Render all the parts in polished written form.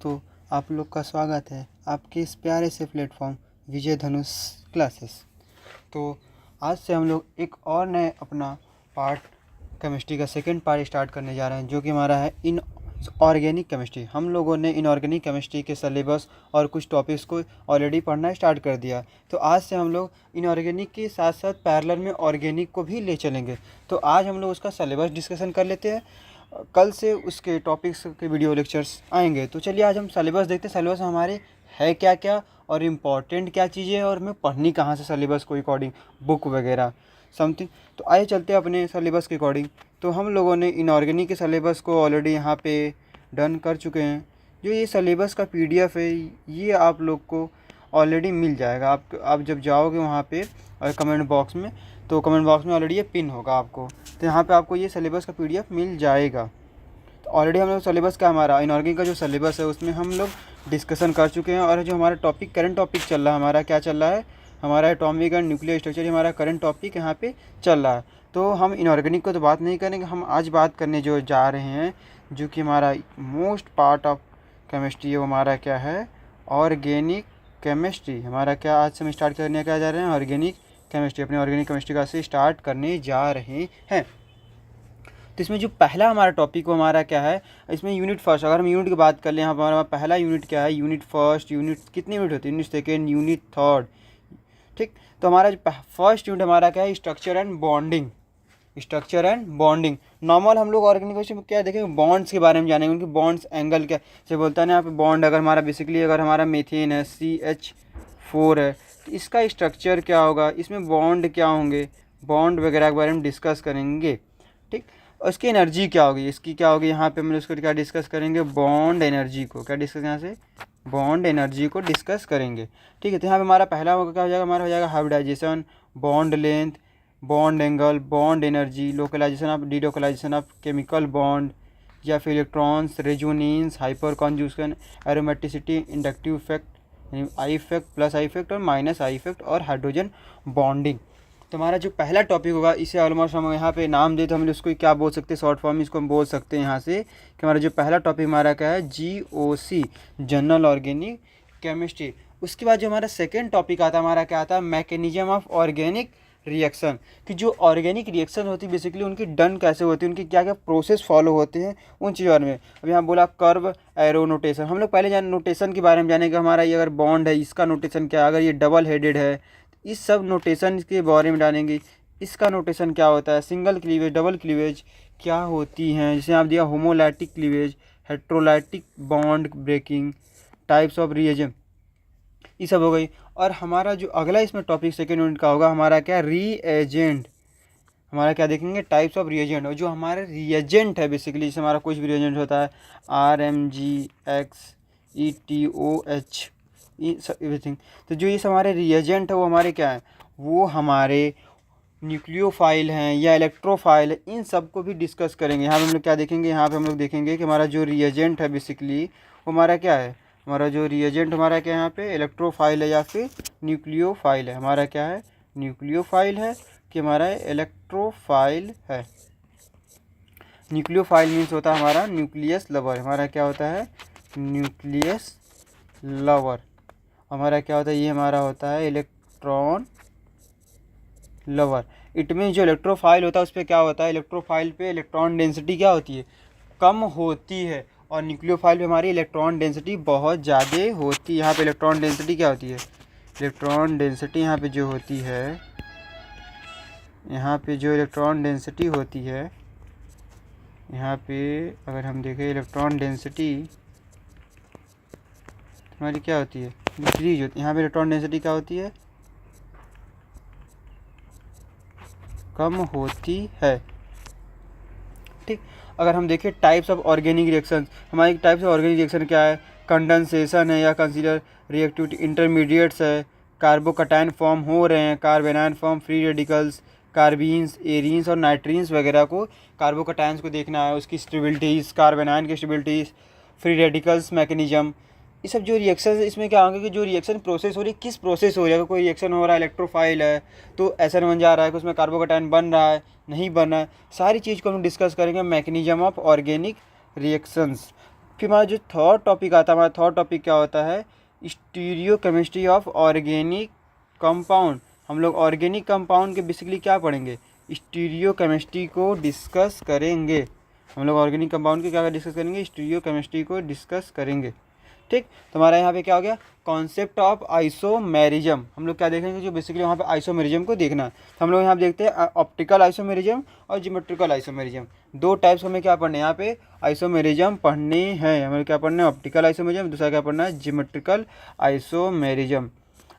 दोस्तों, आप लोग का स्वागत है आपके इस प्यारे से प्लेटफॉर्म विजय धनुष क्लासेस। तो आज से हम लोग एक और नए अपना पार्ट केमिस्ट्री का सेकंड पार्ट स्टार्ट करने जा रहे हैं, जो कि हमारा है इन ऑर्गेनिक केमिस्ट्री। हम लोगों ने इनऑर्गेनिक केमिस्ट्री के सिलेबस और कुछ टॉपिक्स को ऑलरेडी पढ़ना स्टार्ट कर दिया। तो आज से हम लोग इनऑर्गेनिक के साथ साथ पैरेलल में ऑर्गेनिक को भी ले चलेंगे। तो आज हम लोग उसका सिलेबस डिस्कशन कर लेते हैं। कल से उसके टॉपिक्स के वीडियो लेक्चर्स आएंगे। तो चलिए आज हम सिलेबस देखते हैं, सिलेबस हमारे है क्या क्या और इम्पॉर्टेंट क्या चीज़ें हैं और हमें पढ़नी कहाँ से सिलेबस को अकॉर्डिंग, बुक वगैरह समथिंग। तो आइए चलते हैं अपने सिलेबस के अकॉर्डिंग। तो हम लोगों ने इनऑर्गेनिक के सिलेबस को ऑलरेडी यहाँ पे डन कर चुके हैं। जो ये सिलेबस का PDF है, ये आप लोग को ऑलरेडी मिल जाएगा। आप जब जाओगे वहाँ पे और कमेंट बॉक्स में, तो कमेंट बॉक्स में ऑलरेडी ये पिन होगा आपको। तो यहाँ पे आपको ये सिलेबस का PDF मिल जाएगा। तो ऑलरेडी हम लोग सिलेबस का, हमारा इनऑर्गेनिक का जो सिलेबस है उसमें हम लोग डिस्कशन कर चुके हैं। और जो हमारा टॉपिक, करंट टॉपिक चल रहा है, हमारा क्या चल रहा है, हमारा एटॉमिक एंड न्यूक्लियर स्ट्रक्चर, हमारा करंट टॉपिक यहाँ पे चल रहा है। तो हम इनऑर्गेनिक को तो बात नहीं करेंगे, हम आज बात करने जो जा रहे हैं, जो कि हमारा मोस्ट पार्ट ऑफ केमिस्ट्री है, वो हमारा क्या है, ऑर्गेनिक केमिस्ट्री। हमारा क्या आज से हम स्टार्ट करने क्या जा रहे हैं, ऑर्गेनिक केमिस्ट्री। अपने ऑर्गेनिक केमिस्ट्री का से स्टार्ट करने जा रहे हैं। तो इसमें जो पहला हमारा टॉपिक वो हमारा क्या है, इसमें यूनिट फर्स्ट। अगर हम यूनिट की बात कर लें, यहाँ पर हमारा पहला यूनिट क्या है, यूनिट फर्स्ट। यूनिट कितने यूनिट होते हैं, यूनिट सेकेंड, यूनिट थर्ड, ठीक। तो हमारा जो फर्स्ट यूनिट हमारा क्या है, structure and bonding. Structure and bonding. Normal हम लोग ऑर्गेनिक में क्या देखेंगे, बॉन्ड्स के बारे में जानेंगे, उनके बॉन्ड्स एंगल क्या से बोलता है ना यहाँ पे बॉन्ड। अगर हमारा बेसिकली अगर हमारा मीथेन है, CH4 है, तो इसका स्ट्रक्चर क्या होगा, इसमें बॉन्ड क्या होंगे, बॉन्ड वगैरह के बारे में डिस्कस करेंगे, ठीक। और इसकी एनर्जी क्या होगी, इसकी क्या होगी, यहाँ पे हम उसको क्या डिस्कस करेंगे, बॉन्ड एनर्जी को क्या डिस्कस, यहाँ से बॉन्ड एनर्जी को डिस्कस करेंगे, ठीक है। तो यहाँ पे हमारा पहला होगा क्या हो जाएगा, हमारा हो जाएगा hybridisation, bond length, bond angle, bond energy, localisation of delocalisation of chemical bond, या फिर electrons, resonance, hyperconjugation, aromaticity, inductive effect, यानी I effect, plus I effect और माइनस आई इफेक्ट, और हाइड्रोजन बॉन्डिंग। तो हमारा जो पहला टॉपिक होगा, इसे ऑलमोस्ट हम यहाँ पे नाम दे तो हम उसको क्या बोल सकते हैं, शॉर्ट फॉर्म इसको हम बोल सकते हैं यहाँ से कि हमारा जो पहला टॉपिक हमारा क्या है, GOC, जनरल ऑर्गेनिक केमिस्ट्री। उसके बाद जो हमारा सेकेंड टॉपिक आता है, हमारा क्या आता है, मैकेनिज्म ऑफ ऑर्गेनिक रिएक्शन, कि जो ऑर्गेनिक रिएक्शन होती है बेसिकली उनकी डन कैसे होती है, उनकी क्या क्या प्रोसेस फॉलो होते हैं, उन चीज़ों में। अब यहाँ बोला कर्व एरो नोटेशन, हम लोग पहले जान नोटेशन के बारे में जानेंगे। हमारा ये अगर बॉन्ड है, इसका नोटेशन क्या है, अगर ये डबल हेडेड है, इस सब नोटेशन के बारे में जानेंगे। इसका नोटेशन क्या होता है, सिंगल क्लीवेज, डबल क्लीवेज क्या होती हैं, जैसे आप दिया homolytic cleavage, heterolytic bond breaking, types of reagent, ये सब हो गई। और हमारा जो अगला इसमें टॉपिक सेकेंड यूनिट का होगा, हमारा क्या, रीएजेंट। हमारा क्या देखेंगे, टाइप्स ऑफ रिएजेंट। और जो हमारा रिएजेंट है बेसिकली, जैसे हमारा कुछ भी रिएजेंट होता है, RMG, XETOH, एवरीथिंग। तो जो ये हमारे रिएजेंट है वो हमारे क्या है, वो हमारे न्यूक्लियोफाइल हैं या इलेक्ट्रोफाइल है, इन सब को भी डिस्कस करेंगे। यहाँ पे हम लोग क्या देखेंगे, यहाँ पे हम लोग देखेंगे कि हमारा जो रिएजेंट है बेसिकली वो हमारा क्या है, हमारा जो रिएजेंट हमारा क्या है, यहाँ पे इलेक्ट्रोफाइल है या फिर न्यूक्लियोफाइल है। हमारा क्या है, न्यूक्लियोफाइल है कि हमारा इलेक्ट्रोफाइल है। न्यूक्लियोफाइल मीन्स होता है हमारा न्यूक्लियस लवर। हमारा क्या होता है, न्यूक्लियस लवर। हमारा क्या होता है, ये हमारा होता है इलेक्ट्रॉन लवर। इट मीन जो इलेक्ट्रोफाइल होता है उस पर क्या होता है, इलेक्ट्रोफाइल पे इलेक्ट्रॉन डेंसिटी क्या होती है, कम होती है, और न्यूक्लियोफाइल पे हमारी इलेक्ट्रॉन डेंसिटी बहुत ज़्यादा होती है। यहाँ पे इलेक्ट्रॉन डेंसिटी क्या होती है, इलेक्ट्रॉन डेंसिटी यहाँ पे जो होती है, यहाँ पे जो इलेक्ट्रॉन डेंसिटी होती है, यहाँ पे अगर हम देखें इलेक्ट्रॉन डेंसिटी हमारी क्या होती है, डिक्रीज होती है। यहाँ पे इलेक्ट्रॉन डेंसिटी क्या होती है, कम होती है, ठीक। अगर हम देखें टाइप्स ऑफ ऑर्गेनिक रिएक्शन, हमारी टाइप्स ऑफ ऑर्गेनिक रिएक्शन क्या है, कंडेंसेशन है या कंसीडर रिएक्टिविटी, इंटरमीडिएट्स है, कार्बोकटायन फॉर्म हो रहे हैं, carbanion form, free radicals, carbenes, arynes और नाइट्रीन्स वगैरह को, कार्बोकटायंस को देखना है, उसकी स्टेबिलिटीज़, कार्बेनाइन की स्टेबिलिटीज़, फ्री रेडिकल्स मैकेनिज्म, ये सब जो रिएक्शन है इसमें क्या होंगे कि जो रिएक्शन प्रोसेस हो रही है, किस प्रोसेस हो रही है। अगर कोई रिएक्शन हो रहा है, इलेक्ट्रोफाइल है तो एसएन बन जा रहा है कि उसमें कार्बोकटायन बन रहा है, नहीं बन रहा है, सारी चीज़ को हम डिस्कस करेंगे मैकेनिज्म ऑफ ऑर्गेनिक रिएक्शंस। फिर हमारा जो थर्ड टॉपिक आता है, हमारा थर्ड टॉपिक क्या होता है, स्टीरियोकेमिस्ट्री ऑफ ऑर्गेनिक कंपाउंड। हम लोग ऑर्गेनिक कंपाउंड के बेसिकली क्या पढ़ेंगे, स्टीरियोकेमिस्ट्री को डिस्कस करेंगे। हम लोग ऑर्गेनिक कंपाउंड के क्या डिस्कस करेंगे, स्टीरियोकेमिस्ट्री को डिस्कस करेंगे। ठीक, तो हमारा यहाँ पे क्या हो गया, कॉन्सेप्ट ऑफ आइसोमेरिज्म। हम लोग क्या देखेंगे, जो बेसिकली वहाँ पे आइसोमेरिज्म को देखना है। तो हम लोग यहाँ पे देखते हैं ऑप्टिकल आइसोमेरिज्म और ज्योमेट्रिकल आइसोमेरिज्म, दो टाइप्स हमें क्या पढ़ने हैं यहाँ पे, आइसोमेरिज्म पढ़ने हैं। हमें क्या पढ़ना है, ऑप्टिकल आइसोमेरिज्म, दूसरा क्या पढ़ना है, ज्योमेट्रिकल आइसोमेरिज्म।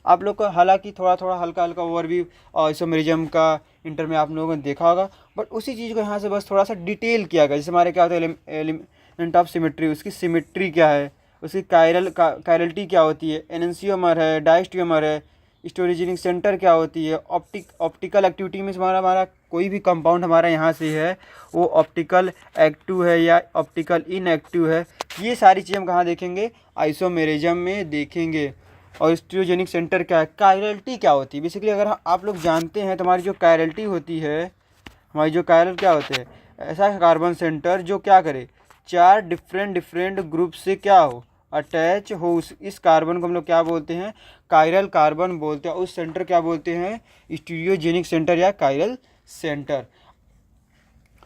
आप लोग को हालांकि थोड़ा थोड़ा हल्का हल्का ओवरव्यू आइसोमेरिज्म का इंटर में आप लोगों ने देखा होगा, बट उसी चीज़ को यहाँ से बस थोड़ा सा डिटेल किया गया। जैसे हमारे क्या होता है, एलिमेंट ऑफ सिमेट्री, उसकी सिमेट्री क्या है, उसकी कायरलिटी क्या होती है, एनेंशियोमर है, डायस्टियोमर है, स्टोरेजेनिक सेंटर क्या होती है, ऑप्टिकल एक्टिविटी में हमारा कोई भी कंपाउंड हमारा यहाँ से है वो ऑप्टिकल एक्टिव है या ऑप्टिकल इनएक्टिव है, ये सारी चीज़ें हम कहाँ देखेंगे, आइसोमेरिज्म में देखेंगे। और स्टोरेजेनिक सेंटर क्या है, कायरलिटी क्या होती है। बेसिकली अगर आप लोग जानते हैं तो हमारी जो कायरलिटी होती है, हमारी जो कायरल क्या होते हैं, ऐसा कार्बन सेंटर जो क्या करे, चार डिफरेंट ग्रुप से क्या हो, अटैच हो। इस कार्बन को हम लोग क्या बोलते हैं, कायरल कार्बन बोलते हैं। उस सेंटर क्या बोलते हैं, स्टीरियोजेनिक सेंटर या कायरल सेंटर।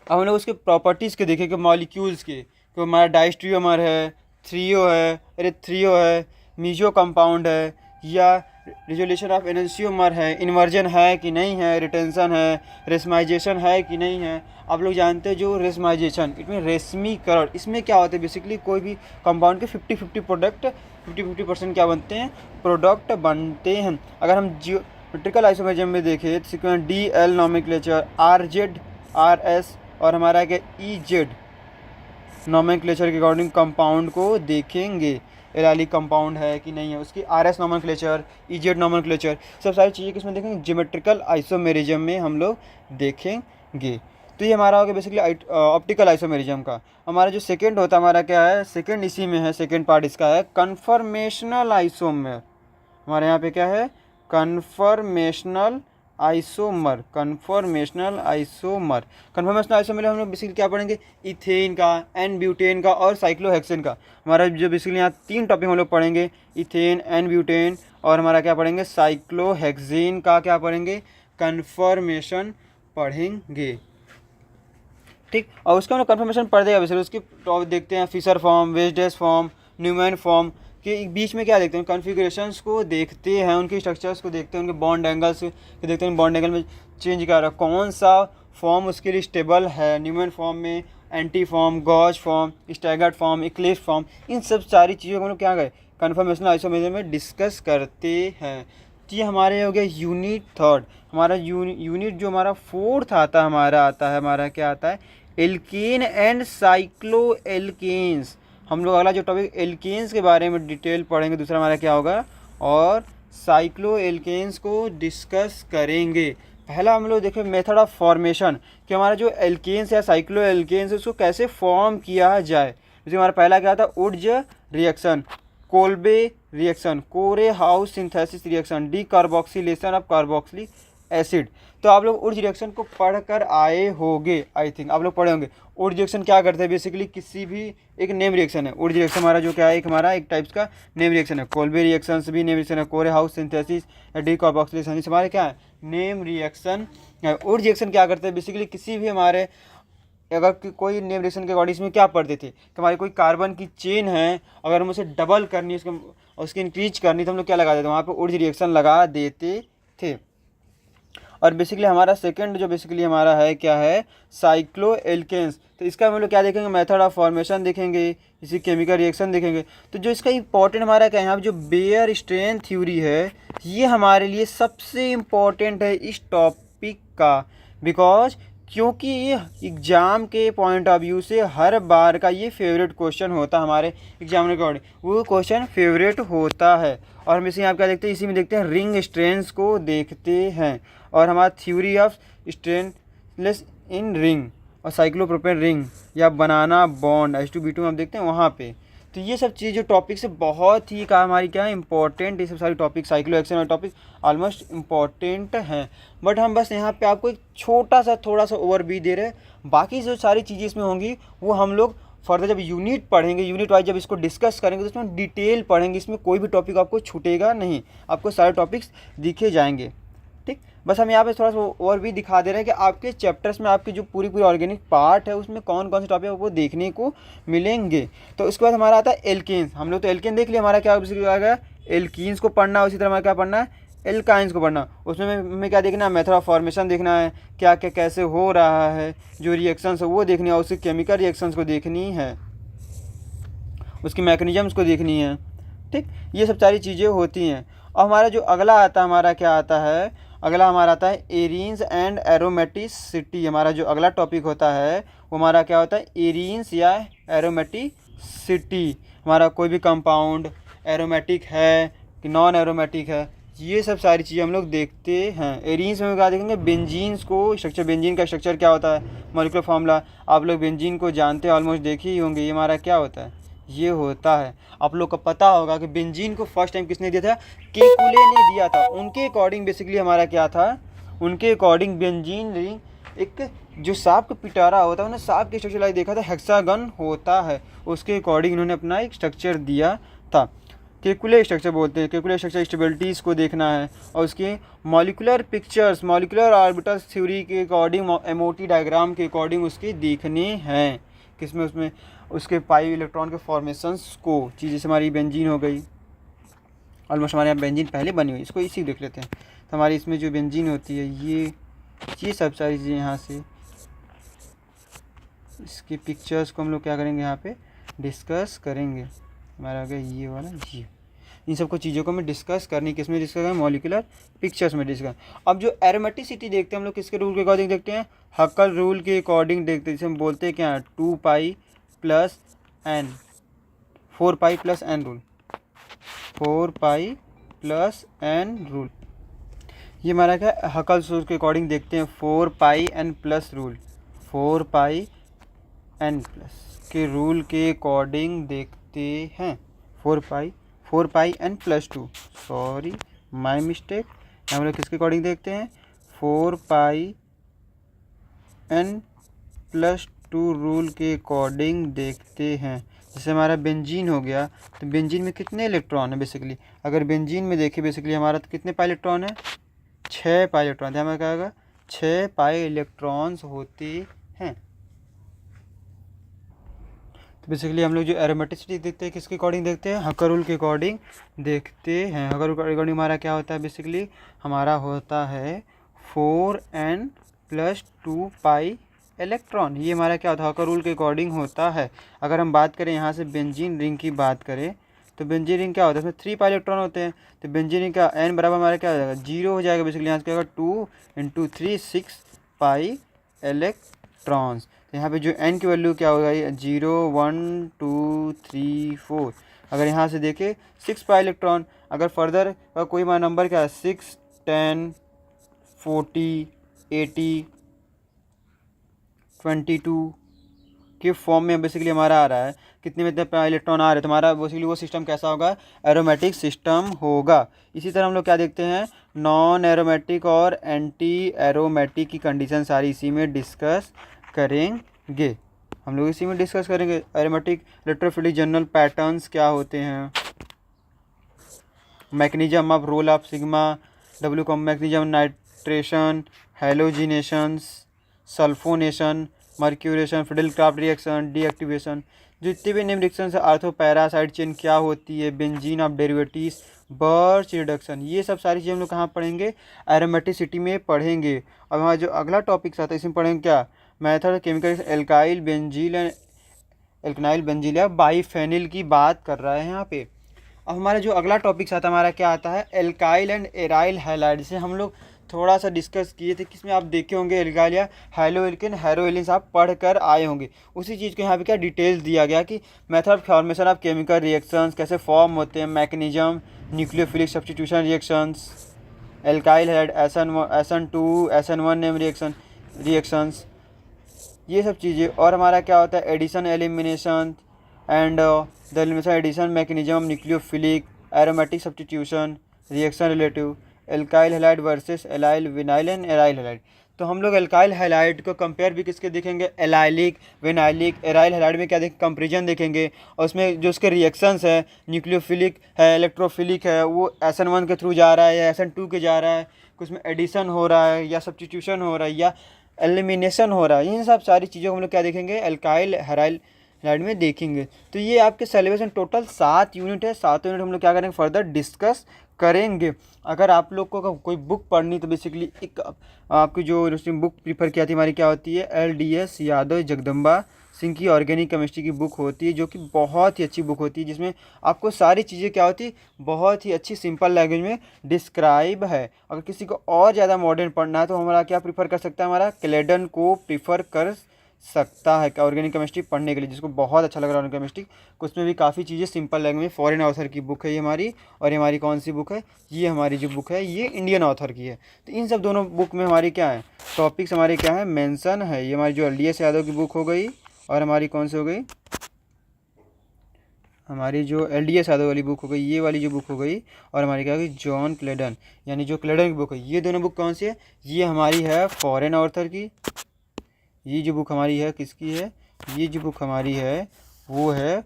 अब हम लोग उसके प्रॉपर्टीज़ के देखेंगे, मॉलिक्यूल्स के, तो हमारा डायस्ट्रियोमर है, थ्रियो है, मीजो कंपाउंड है, या रिजोल्यूशन ऑफ एनेंशियोमर है, इन्वर्जन है कि नहीं है, रिटेंशन है, रेशमाइजेशन है कि नहीं है। आप लोग जानते हैं जो रेशमाइजेशन, इसमें रेशमीकरण, इसमें क्या होता है, बेसिकली कोई भी कंपाउंड के 50-50 प्रोडक्ट 50-50% क्या बनते हैं, प्रोडक्ट बनते हैं। अगर हम ज्योमेट्रिकल आइसोमेरिज्म में देखें तो sequence DL nomenclature, RZ, RS और हमारा क्या EZ नॉमेनक्लेचर के अकॉर्डिंग कंपाउंड को देखेंगे, एलाइलिक कंपाउंड है कि नहीं है, उसकी RS नॉमेनक्लेचर, EZ नॉमेनक्लेचर, सब सारी चीज़ें किसमें देखेंगे, ज्योमेट्रिकल आइसोमेरिज्म में हम लोग देखेंगे। तो ये हमारा हो गया बेसिकली ऑप्टिकल आइसोमेरिज्म का। हमारा जो सेकंड होता है, हमारा क्या है, सेकंड इसी में है, सेकंड पार्ट इसका है कन्फर्मेशनल आइसोमर। हमारे यहाँ पे क्या है, कन्फर्मेशनल आइसोमर। कन्फर्मेशनल आइसोमर हम लोग बेसिकली क्या पढ़ेंगे, इथेन का, एन ब्यूटेन का और साइक्लोहेक्सेन का। हमारा जो बेसिकली यहाँ तीन टॉपिक हम लोग पढ़ेंगे, इथेन, एन ब्यूटेन और हमारा क्या पढ़ेंगे, साइक्लोहेक्सेन का क्या पढ़ेंगे, कन्फर्मेशन पढ़ेंगे। ठीक, और उसका हम लोग कन्फर्मेशन पढ़ देगा बेसिकली। उसकी टॉपिक देखते हैं, Fischer form, wedge dash form, Newman form के बीच में क्या देखते हैं, कॉन्फ़िगरेशंस को देखते हैं, उनके स्ट्रक्चर्स को देखते हैं, उनके बॉन्ड एंगल्स देखते हैं, बॉन्ड एंगल में चेंज कर रहा है, कौन सा फॉर्म उसके लिए स्टेबल है, न्यूमैन फॉर्म में, anti form, gauche form, staggered form, eclipse form, इन सब सारी चीज़ों को हम लोग क्या गए कन्फर्मेशनल आइसोमेरिज्म में डिस्कस करते हैं। तो ये हमारे हो गया यूनिट थर्ड। हमारा यूनिट जो हमारा फोर्थ आता है, हमारा क्या आता है, एल्केन एंड साइक्लो एल्केन्स। हम लोग अगला जो टॉपिक एल्केन्स के बारे में डिटेल पढ़ेंगे, दूसरा हमारा क्या होगा, और साइक्लो एल्केन्स को डिस्कस करेंगे। पहला हम लोग देखें मेथड ऑफ फॉर्मेशन, कि हमारा जो एल्केन्स या साइक्लो एल्केन्स है उसको कैसे फॉर्म किया जाए। जैसे हमारा पहला क्या था, Wurtz reaction, Kolbe reaction, Corey House synthesis reaction, decarboxylation of carboxylic acid. तो आप लोग उड्ज रिएक्शन को पढ़ कर आए होंगे, आई थिंक आप लोग पढ़े होंगे। उड्ज रिएक्शन क्या करते हैं, बेसिकली किसी भी एक नेम रिएक्शन है। उड्ज रिएक्शन हमारा जो क्या है, एक टाइप्स का नेम रिएक्शन है। कोल्बे रिएक्शन भी नेम रिएक्शन है, कोरे हाउस सिंथेसिस या डीकार्बोक्सिलेशन हमारे क्या है, नेम रिएक्शन है। उड्ज रिएक्शन क्या करते हैं, बेसिकली किसी भी हमारे अगर कोई नेम रिएक्शन के अकॉर्डिंग इसमें क्या पढ़ते थे कि हमारी कोई कार्बन की चेन है, अगर हम उसे डबल करनी है, उसकी इंक्रीज करनी, तो हम लोग क्या लगा देते हैं, वहाँ पे उड्ज रिएक्शन लगा देते थे। और बेसिकली हमारा सेकंड जो बेसिकली हमारा है क्या है, साइक्लो एल्केन्स। तो इसका हम लोग क्या देखेंगे, मेथड ऑफ फॉर्मेशन देखेंगे, इसी केमिकल रिएक्शन देखेंगे। तो जो इसका इंपॉर्टेंट हमारा क्या है, यहाँ पे जो बेयर स्ट्रेन थ्योरी है, ये हमारे लिए सबसे इम्पॉर्टेंट है इस टॉपिक का, बिकॉज क्योंकि ये एग्ज़ाम के पॉइंट ऑफ व्यू से हर बार का ये फेवरेट क्वेश्चन होता है, हमारे एग्जामिनर के अकॉर्डिंग वो क्वेश्चन फेवरेट होता है। और हम इसी यहाँ क्या देखते हैं, इसी में देखते हैं रिंग स्ट्रेंस को देखते हैं, और हमारा थ्योरी ऑफ स्ट्रेनलेस इन रिंग और साइक्लोप्रोपेन रिंग या बनाना बॉन्ड H2B2 में हम देखते हैं वहाँ पे। तो ये सब चीज़ जो टॉपिक्स है बहुत ही का हमारी क्या है इंपॉर्टेंट, ये सब सारी टॉपिक साइक्लो एक्शन वाले टॉपिक ऑलमोस्ट इम्पॉर्टेंट हैं। बट हम बस यहाँ पे आपको एक छोटा सा थोड़ा सा ओवरव्यू दे रहे हैं, बाकी जो सारी चीज़ें इसमें होंगी वो हम लोग फर्दर जब यूनिट पढ़ेंगे, यूनिट वाइज जब इसको डिस्कस करेंगे तो इसमें डिटेल पढ़ेंगे, इसमें कोई भी टॉपिक आपको छूटेगा नहीं, आपको सारे टॉपिक्स दिखे जाएंगे। ठीक, बस हम यहाँ पे थोड़ा सा और भी दिखा दे रहे हैं कि आपके चैप्टर्स में आपकी जो पूरी ऑर्गेनिक पार्ट है उसमें कौन कौन से टॉपिक आपको देखने को मिलेंगे। तो उसके बाद हमारा आता है एल्केन्स। हम लोग तो एल्केन देख लिया, हमारा क्या आ गया, एल्कीन्स को पढ़ना, उसी तरह हमारा क्या पढ़ना है, एल्काइंस को पढ़ना। उसमें हमें क्या देखना है, मेथड ऑफ फॉर्मेशन देखना है, क्या क्या कैसे हो रहा है, जो रिएक्शंस है वो देखनी है, उसकी केमिकल रिएक्शंस को देखनी है, उसकी मैकेनिज्म्स को देखनी है। ठीक, ये सब सारी चीज़ें होती हैं। और हमारा जो अगला आता है, हमारा क्या आता है, अगला हमारा आता है एरीन्स एंड एरोमेटिसिटी। हमारा जो अगला टॉपिक होता है वो हमारा क्या होता है, एरीन्स या एरोमेटिसिटी। हमारा कोई भी कंपाउंड एरोमेटिक है कि नॉन एरोमेटिक है, ये सब सारी चीज़ें हम लोग देखते हैं। एरीन्स में क्या देखेंगे, बेंजीन्स को स्ट्रक्चर, बेंजीन का स्ट्रक्चर क्या होता है, मॉलिक्यूलर फार्मूला। आप लोग बेंजीन को जानते हैं, ऑलमोस्ट देखे ही होंगे। ये हमारा क्या होता है, ये होता है, आप लोग को पता होगा कि बेंजीन को फर्स्ट टाइम किसने दिया था, केकुले ने दिया था। उनके अकॉर्डिंग बेसिकली हमारा क्या था, उनके अकॉर्डिंग बेंजीन रिंग एक जो सांप का पिटारा होता है, उन्होंने सांप के स्ट्रक्चर लाइक देखा था, हेक्सागन होता है, उसके अकॉर्डिंग इन्होंने अपना एक स्ट्रक्चर दिया था। केकुले स्ट्रक्चर बोलते हैं। केकुले स्ट्रक्चर स्टेबिलिटीज़ को देखना है और उसके molecular pictures, molecular orbital theory के अकॉर्डिंग, एमओटी डायग्राम के अकॉर्डिंग उसके देखने हैं, किसमें, उसमें उसके पाई इलेक्ट्रॉन के फॉर्मेशंस को। चीज़ जैसे हमारी बेंजीन हो गई, ऑलमोस्ट हमारे यहाँ बेंजीन पहले बनी हुई, इसको इसी देख लेते हैं। तो हमारी इसमें जो बेंजीन होती है, ये सब सारी चीज़ें यहाँ से, इसके पिक्चर्स को हम लोग क्या करेंगे, यहाँ पे डिस्कस करेंगे। हमारा आ गया ये वाला, ये इन सबको चीज़ों को हमें डिस्कस करनी, किस में डिस्कस करें, मॉलिकुलर पिक्चर्स में डिस्कस। अब जो एरोमेटिसिटी देखते हैं हम लोग किसके रूल के अकॉर्डिंग देखते हैं, हक्कल रूल के अकॉर्डिंग देखते हैं, जिसे हम बोलते हैं क्या, 2 pi plus N, 4 pi plus N rule, 4 pi plus N rule. ये हमारा क्या, हक्कल रूल के अकॉर्डिंग देखते हैं, 4 pi n plus rule, 4 pi n plus के रूल के अकॉर्डिंग देखते हैं, 4 pi n plus 2, sorry my mistake. हम लोग किसके अकॉर्डिंग देखते हैं, 4 पाई एन प्लस 2 रूल के अकॉर्डिंग देखते हैं। जैसे हमारा बेंजीन हो गया, तो बेंजीन में कितने इलेक्ट्रॉन है बेसिकली, अगर बेंजीन में देखें बेसिकली हमारा तो कितने पाई इलेक्ट्रॉन है, 6 पाई इलेक्ट्रॉन। ध्यान में क्या होगा, 6 पाई इलेक्ट्रॉन्स होते हैं। बेसिकली हम लोग जो एरोमेटिसिटी देखते हैं किसके अकॉर्डिंग देखते हैं, हक्कर रूल के अकॉर्डिंग देखते हैं। हक्कर रूल के अकॉर्डिंग हमारा क्या होता है, बेसिकली हमारा होता है 4n प्लस 2 पाई इलेक्ट्रॉन। ये हमारा क्या होता है, हक्कर रूल के अकॉर्डिंग होता है। अगर हम बात करें यहाँ से बेंजीन रिंग की बात करें, तो बेंजीन रिंग क्या होता है, इसमें 3 पाई इलेक्ट्रॉन होते हैं। तो बेंजीन रिंग का n बराबर हमारा क्या हो जाएगा, 0 हो जाएगा। बेसिकली यहाँ से क्या होगा, 2 × 3 6 पाई इलेक्ट्रॉन्स। तो यहाँ पे जो n की वैल्यू क्या होगा, 0 1 2 3 4। अगर यहाँ से देखें 6 पाई इलेक्ट्रॉन, अगर फर्दर कोई हमारा नंबर क्या है, 6 10 40 80 22 के फॉर्म में बेसिकली हमारा आ रहा है, कितने में इतने इलेक्ट्रॉन आ रहे हैं, तो हमारा बेसिकली वो सिस्टम कैसा होगा, एरोमेटिक सिस्टम होगा। इसी तरह हम लोग क्या देखते हैं, नॉन एरोमेटिक और एंटी एरोमेटिक की कंडीशन सारी इसी में डिस्कस करेंगे। हम लोग इसी में डिस्कस करेंगे। एरोमेटिक इलेक्ट्रोफिलिक जनरल पैटर्न्स क्या होते हैं, mechanism of role of sigma, डब्ल्यू कॉम mechanism, nitration, halogenations, sulphonation, mercuration, Friedel Crafts reaction, deactivation, जितने भी निम्न रिएक्शन है, आर्थो पैरासाइड चेन क्या होती है, benzene of derivatives, birch reduction, ये सब सारी चीज़ें हम लोग कहाँ पढ़ेंगे, एरोमेटिसिटी में पढ़ेंगे। अब हमारा जो अगला टॉपिक आता है इसमें पढ़ेंगे क्या, method chemical alkyl benzene and alkenyl benzene या बाईफेनिल की बात कर रहा है यहाँ पे। अब हमारा जो अगला टॉपिक आता है हमारा क्या आता है, एल्काइल एंड एराइल हैलाइड, जिसे हम लोग थोड़ा सा डिस्कस किए थे, किसमें आप देखे होंगे एल्काइल या हैलोएल्केन हेरोएलिन्स आप पढ़ कर आए होंगे। उसी चीज़ को यहाँ पे क्या डिटेल्स दिया गया कि method of formation of chemical reactions कैसे फॉर्म होते हैं, mechanism, nucleophilic substitution reactions, alkyl halide SN2 SN1 name reactions, ये सब चीज़ें। और हमारा क्या होता है, addition elimination and the elimination addition mechanism, nucleophilic, aromatic substitution, reaction relative, alkyl halide versus allyl vinyl and aryl halide. तो हम लोग एल्काइल हैलाइड को कंपेयर भी किसके देखेंगे, एलाइलिक, विनाइलिक, एराइल हैलाइड में क्या देखेंगे, कंपेरिजन देखेंगे। और उसमें जो उसके रिएक्शंस है, न्यूक्लियोफिलिक है, इलेक्ट्रोफिलिक है, वो SN1 के थ्रू जा रहा है या SN2 के जा रहा है, कुछ में एडिशन हो रहा है या सब्स्टिट्यूशन हो रहा है या एलिमिनेशन हो रहा है, इन सब सारी चीज़ों को हम लोग क्या देखेंगे, एल्काइल हैलाइड में देखेंगे। तो ये आपके सिलेबस में टोटल 7 यूनिट है। 7 यूनिट हम लोग क्या करेंगे, फर्दर डिस्कस करेंगे। अगर आप लोग को कोई बुक पढ़नी तो बेसिकली एक आपकी जो बुक प्रीफर किया थी हमारी क्या होती है, LDS यादव जगदम्बा सिंह की ऑर्गेनिक केमिस्ट्री की बुक होती है, जो कि बहुत ही अच्छी बुक होती है, जिसमें आपको सारी चीज़ें क्या होती है, बहुत ही अच्छी सिंपल लैंग्वेज में डिस्क्राइब है। अगर किसी को और ज़्यादा मॉडर्न पढ़ना है तो हमारा क्या प्रीफर कर सकता है, हमारा क्लेडन को प्रीफर कर सकता है ऑर्गेनिक केमिस्ट्री पढ़ने के लिए, जिसको बहुत अच्छा लग रहा है ऑर्गेनिक केमिस्ट्री। उसमें भी काफ़ी चीज़ें सिंपल लैंग्वेज में, फॉरेन ऑथर की बुक है ये हमारी। और ये हमारी कौन सी बुक है, ये हमारी जो बुक है ये इंडियन ऑथर की है। तो इन सब दोनों बुक में हमारी क्या है, टॉपिक्स हमारे क्या है, मेंशन है। ये हमारी जो LDS यादव की बुक हो गई, और हमारी कौन सी हो गई, हमारी जो LDS यादव वाली बुक हो गई, ये वाली जो बुक हो गई। और हमारी क्या होगी, जॉन क्लेडन, यानी जो क्लेडन की बुक है। ये दोनों बुक कौन सी है, ये हमारी है फॉरेन ऑथर की। ये जो बुक हमारी है किसकी है, ये जो बुक हमारी है वो है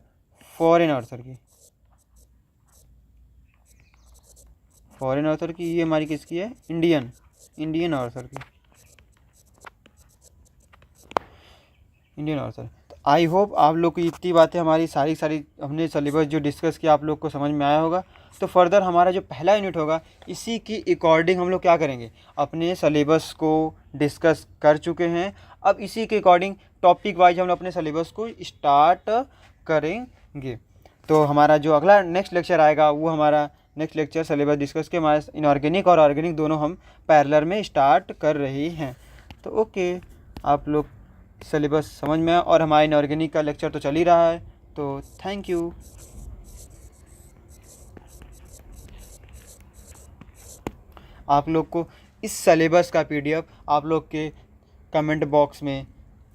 फॉरेन ऑथर की। फॉरेन ऑथर की, ये हमारी किसकी है, इंडियन ऑथर की, इंडियन ऑथर। तो आई होप आप लोग को इतनी बातें हमारी सारी हमने सिलेबस जो डिस्कस किया आप लोग को समझ में आया होगा। तो फर्दर हमारा जो पहला यूनिट होगा, इसी की अकॉर्डिंग हम लोग क्या करेंगे, अपने सिलेबस को डिस्कस कर चुके हैं। अब इसी के अकॉर्डिंग टॉपिक वाइज हम लोग अपने सिलेबस को स्टार्ट करेंगे। तो हमारा जो अगला नेक्स्ट लेक्चर आएगा, वो हमारा नेक्स्ट लेक्चर सिलेबस डिस्कस के हमारे इनऑर्गेनिक और ऑर्गेनिक दोनों हम पैरेलल में स्टार्ट कर रहे हैं। तो ओके, आप लोग सिलेबस समझ में आया, और हमारा इनऑर्गेनिक का लेक्चर तो चल ही रहा है। तो थैंक यू। आप लोग को इस सिलेबस का PDF आप लोग के कमेंट बॉक्स में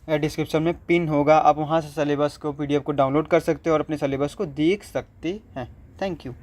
या डिस्क्रिप्शन में पिन होगा, आप वहाँ से सिलेबस को PDF को डाउनलोड कर सकते हो और अपने सिलेबस को देख सकते हैं। Thank you.